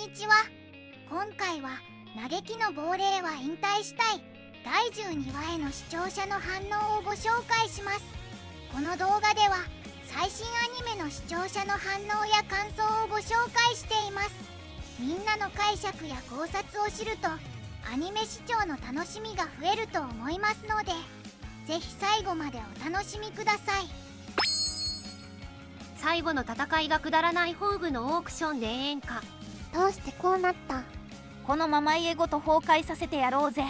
にちは。今回は嘆きの亡霊は引退したい第12話への視聴者の反応をご紹介します。この動画では最新アニメの視聴者の反応や感想をご紹介しています。みんなの解釈や考察を知るとアニメ視聴の楽しみが増えると思いますので、ぜひ最後までお楽しみください。最後の戦いがくだらない宝具のオークションで演歌。どうしてこうなった？このまま家ごと崩壊させてやろうぜ。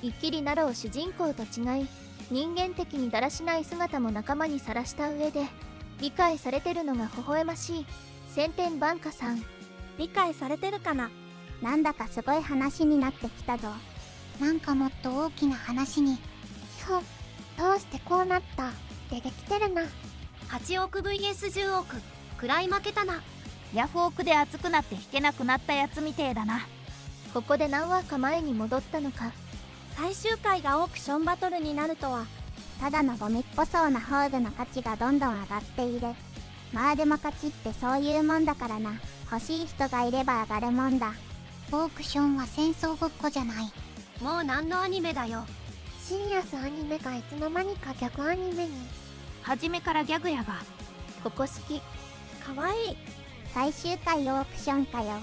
一桐なろう主人公と違い、人間的にだらしない姿も仲間にさらした上で理解されてるのが微笑ましい。千天万花さん、理解されてるかな？なんだかすごい話になってきたぞ。なんかもっと大きな話に。どうしてこうなった？出てきてるな。8億 vs10 億。くらい負けたな。ヤフオクで熱くなって弾けなくなったやつみてえだな。ここで何話か前に戻ったのか。最終回がオークションバトルになるとは。ただのゴミっぽそうな宝具の価値がどんどん上がっている。まあでも勝ちってそういうもんだからな。欲しい人がいれば上がるもんだ。オークションは戦争ごっこじゃない。もう何のアニメだよ。シリアスアニメがいつの間にか逆アニメに。初めからギャグやが。ここ好き。かわいい。最終回オークションかよ。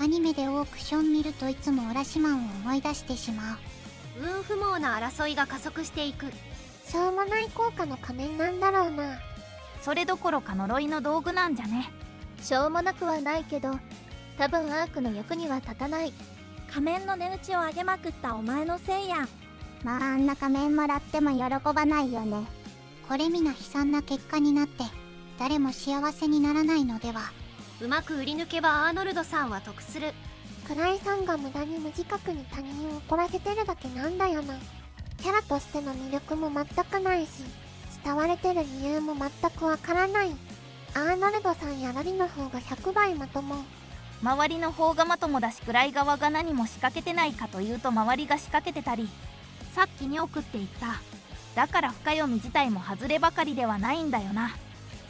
アニメでオークション見るといつも浦島を思い出してしまう。運不毛な争いが加速していく。しょうもない効果の仮面なんだろうな。それどころか呪いの道具なんじゃね。しょうもなくはないけど、多分アークの役には立たない。仮面の値打ちを上げまくったお前のせいやん。まああんな仮面もらっても喜ばないよね。これみな悲惨な結果になって誰も幸せにならないのでは。うまく売り抜けばアーノルドさんは得する。倉井さんが無駄に無自覚に他人を怒らせてるだけなんだよな。キャラとしての魅力も全くないし、慕われてる理由も全くわからない。アーノルドさんやラリの方が100倍まとも。周りの方がまともだし、暗い側が何も仕掛けてないかというと周りが仕掛けてたり、さっきに送っていった。だから深読み自体も外ればかりではないんだよな。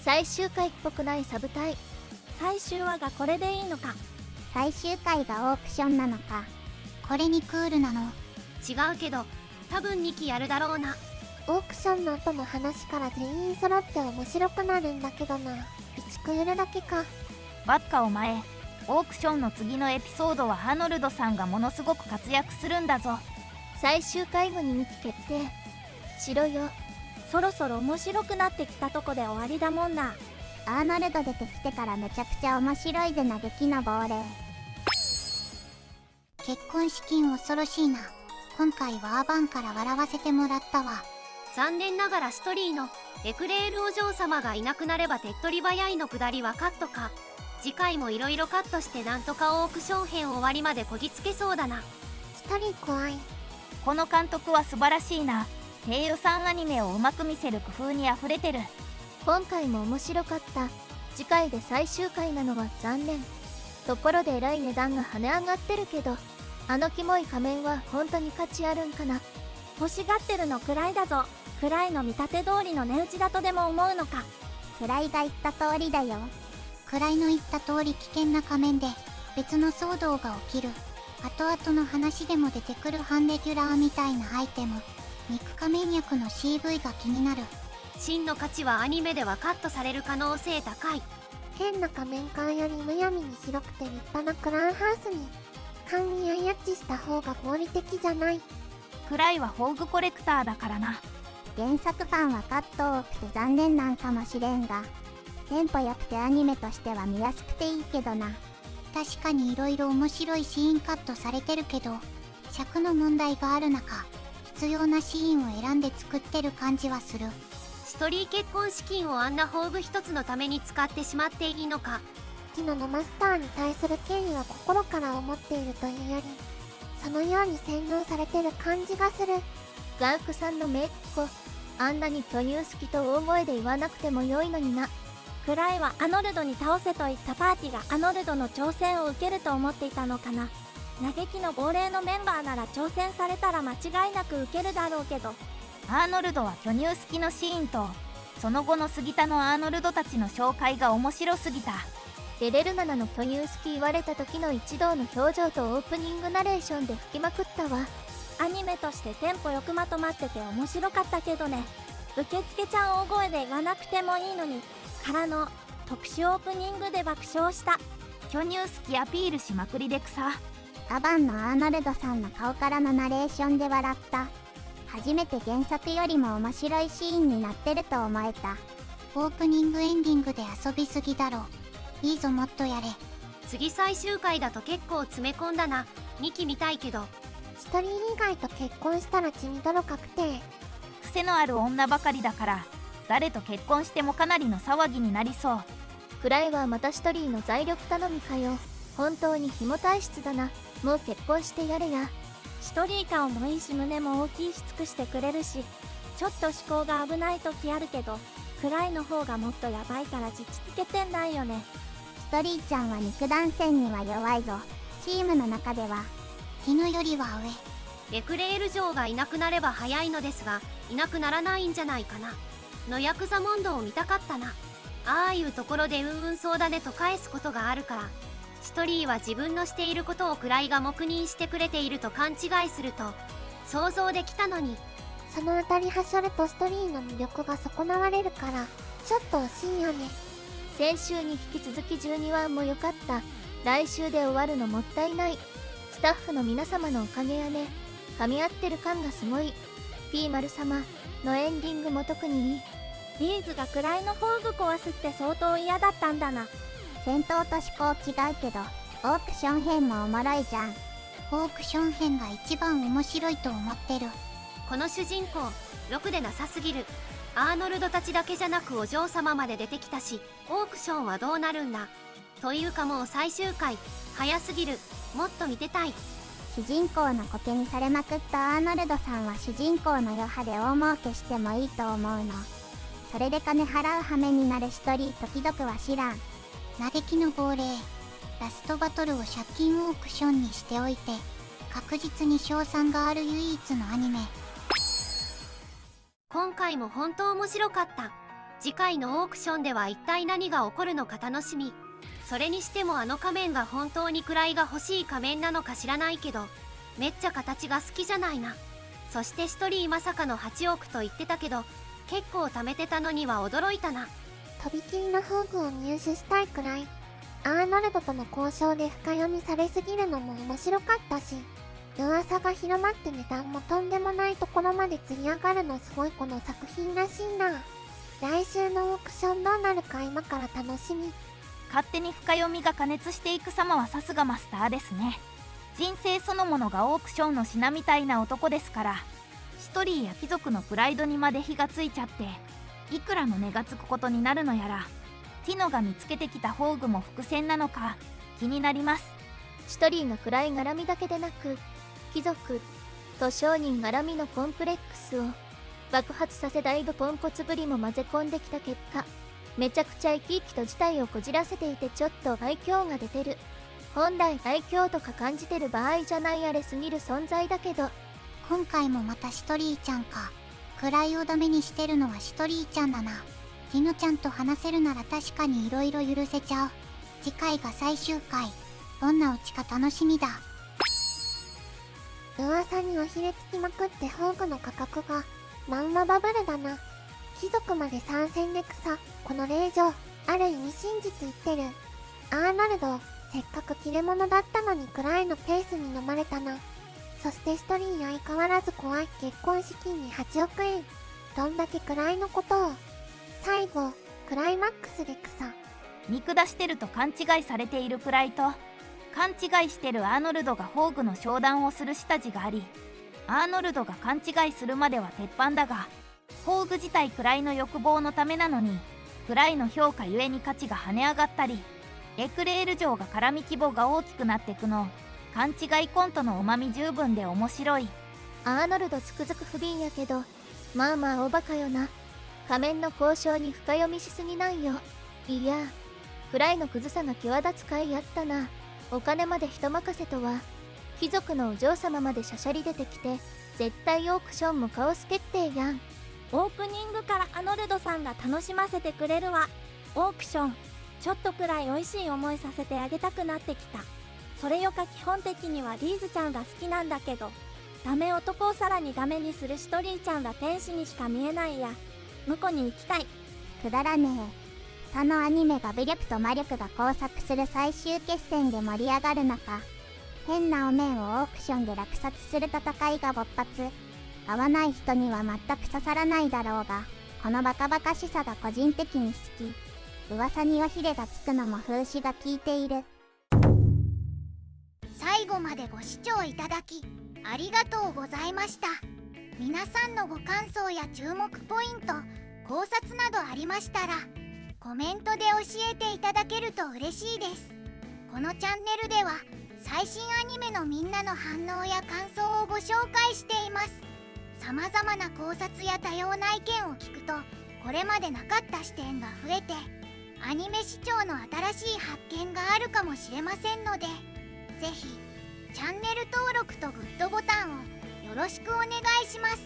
最終回っぽくないサブ隊。最終話がこれでいいのか。最終回がオークションなのか。これにクールなの。違うけど多分2期やるだろうな。オークションの後の話から全員揃って面白くなるんだけどな。1クールだけか。ばっかお前、オークションの次のエピソードはアーノルドさんがものすごく活躍するんだぞ。最終回後に2期決定。しろよ。そろそろ面白くなってきたとこで終わりだもんな。アーノルド出てきてからめちゃくちゃ面白いぜ嘆きの亡霊。結婚資金恐ろしいな。今回はアバンから笑わせてもらったわ。残念ながらストリーのエクレールお嬢様がいなくなれば手っ取り早いのくだりはカットか。次回もいろいろカットしてなんとかオークション編終わりまでこぎつけそうだな。ストリー怖い。この監督は素晴らしいな。低予算アニメをうまく見せる工夫にあふれてる。今回も面白かった。次回で最終回なのは残念。ところでえらい値段が跳ね上がってるけど、あのキモい仮面は本当に価値あるんかな。欲しがってるのくらいだぞ。くらいの見立て通りの値打ちだとでも思うのか。位が言った通りだよ。位の言った通り危険な仮面で別の騒動が起きる。後々の話でも出てくる半レギュラーみたいなアイテム。肉仮面役の CV が気になる。真の価値はアニメではカットされる可能性高い。変な仮面館よりむやみに広くて立派なクランハウスに管理ややっちした方が合理的じゃない。くらいは宝具コレクターだからな。原作ファンはカット多くて残念なんかもしれんが、テンポ良くてアニメとしては見やすくていいけどな。確かに色々面白いシーンカットされてるけど、尺の問題がある中、必要なシーンを選んで作ってる感じはする。ストリー結婚資金をあんな宝具一つのために使ってしまっていいのか。ティノのマスターに対する敬意は心から思っているというより、そのように洗脳されてる感じがする。ガウクさんのめいっ子、あんなに巨乳好きと大声で言わなくてもよいのにな。クライはアノルドに倒せと言ったパーティがアノルドの挑戦を受けると思っていたのかな。嘆きの亡霊のメンバーなら挑戦されたら間違いなく受けるだろうけど。アーノルドは巨乳好きのシーンとその後の杉田のアーノルドたちの紹介が面白すぎた。レレル7の巨乳好き言われた時の一同の表情とオープニングナレーションで吹きまくったわ。アニメとしてテンポよくまとまってて面白かったけどね。受付ちゃん大声で言わなくてもいいのにからの特殊オープニングで爆笑した。巨乳好きアピールしまくりで草。アバンのアーノルドさんの顔からのナレーションで笑った。初めて原作よりも面白いシーンになってると思えた。オープニングエンディングで遊びすぎだろ。いいぞ、もっとやれ。次最終回だと結構詰め込んだな。2期見たいけど。シトリー以外と結婚したら血みどろ確定。癖のある女ばかりだから誰と結婚してもかなりの騒ぎになりそう。くらいはまたシトリーの財力頼みかよ。本当に紐体質だな。もう結婚してやれや。シトリー顔もいいし胸も大きいし尽くしてくれるし、ちょっと思考が危ない時あるけど暗いの方がもっとやばいから実つけてんないよね。ストリーちゃんは肉弾戦には弱いぞ。チームの中ではティノよりは上。エクレール城がいなくなれば早いのですが、いなくならないんじゃないかな。のヤクザモンドを見たかったな。ああいうところでそうだねと返すことがあるから。シトリーは自分のしていることを位が黙認してくれていると勘違いすると想像できたのに。そのあたりはしょるとストリーの魅力が損なわれるからちょっと惜しいよね。先週に引き続き12話も良かった。来週で終わるのもったいない。スタッフの皆様のおかげやね。噛み合ってる感がすごい。ピーマル様のエンディングも特にいい。リーズが位の宝具壊すって相当嫌だったんだな。戦闘と思考違うけどオークション編もおもろいじゃん。オークション編が一番面白いと思ってる。この主人公ろくでなさすぎる。アーノルドたちだけじゃなくお嬢様まで出てきたし、オークションはどうなるんだ。というかもう最終回早すぎる。もっと見てたい。主人公のコケにされまくったアーノルドさんは主人公の余波で大儲けしてもいいと思うの。それで金払う羽目になる一人時々は知らん。嘆きの亡霊ラストバトルを借金オークションにしておいて確実に賞賛がある唯一のアニメ。今回も本当面白かった。次回のオークションでは一体何が起こるのか楽しみ。それにしてもあの仮面が本当に位が欲しい仮面なのか知らないけどめっちゃ形が好きじゃないな。そしてシトリーまさかの8億と言ってたけど結構貯めてたのには驚いたな。とびきりの宝具を入手したいくらい。アーノルドとの交渉で深読みされすぎるのも面白かったし、噂が広まって値段もとんでもないところまで釣り上がるのすごいこの作品らしいな。来週のオークションどうなるか今から楽しみ。勝手に深読みが加熱していく様はさすがマスターですね。人生そのものがオークションの品みたいな男ですから、シトリーや貴族のプライドにまで火がついちゃっていくらの値がつくことになるのやら。ティノが見つけてきた宝具も伏線なのか気になります。シトリーが暗い絡みだけでなく貴族と商人絡みのコンプレックスを爆発させだいぶポンコツぶりも混ぜ込んできた結果、めちゃくちゃ生き生きと事態をこじらせていてちょっと愛嬌が出てる。本来愛嬌とか感じてる場合じゃないあれすぎる存在だけど、今回もまたシトリーちゃんか。位をダメにしてるのはシトリーちゃんだな。ティノちゃんと話せるなら確かに色々許せちゃう。次回が最終回。どんなオチか楽しみだ。噂におひれつきまくって宝具の価格がまんまバブルだな。貴族まで参戦で草。この令状ある意味真実言ってる。アーノルドせっかく切れ者だったのにくらいのペースに飲まれたな。そしてストリー相変わらず怖い結婚資金に8億円。どんだけくらいのことを。最後クライマックスで草。見下してると勘違いされているプライと勘違いしてるアーノルドが宝具の商談をする下地があり、アーノルドが勘違いするまでは鉄板だが、宝具自体くらいの欲望のためなのにくらいの評価ゆえに価値が跳ね上がったり、エクレール城が絡み規模が大きくなってくの勘違いコントのうまみ十分で面白い。アーノルドつくづく不憫やけどまあまあおバカよな。仮面の交渉に深読みしすぎないよ。いやくらいのクズさが際立つ回やったな。お金まで人任せとは。貴族のお嬢様までしゃしゃり出てきて絶対オークションもカオス決定やん。オープニングからアーノルドさんが楽しませてくれるわ。オークションちょっとくらい美味しい思いさせてあげたくなってきた。それよか基本的にはリーズちゃんが好きなんだけど、ダメ男をさらにダメにするシトリーちゃんが天使にしか見えないや。向こうに行きたい。くだらねえ。他のアニメが武力と魔力が交錯する最終決戦で盛り上がる中、変なお面をオークションで落札する戦いが勃発。合わない人には全く刺さらないだろうが、このバカバカしさが個人的に好き。噂にはヒレがつくのも風刺が効いている。最後までご視聴いただきありがとうございました。皆さんのご感想や注目ポイント、考察などありましたらコメントで教えていただけると嬉しいです。このチャンネルでは最新アニメのみんなの反応や感想をご紹介しています。さまざまな考察や多様な意見を聞くとこれまでなかった視点が増えてアニメ視聴の新しい発見があるかもしれませんので、ぜひチャンネル登録とグッドボタンをよろしくお願いします。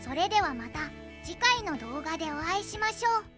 それではまた次回の動画でお会いしましょう。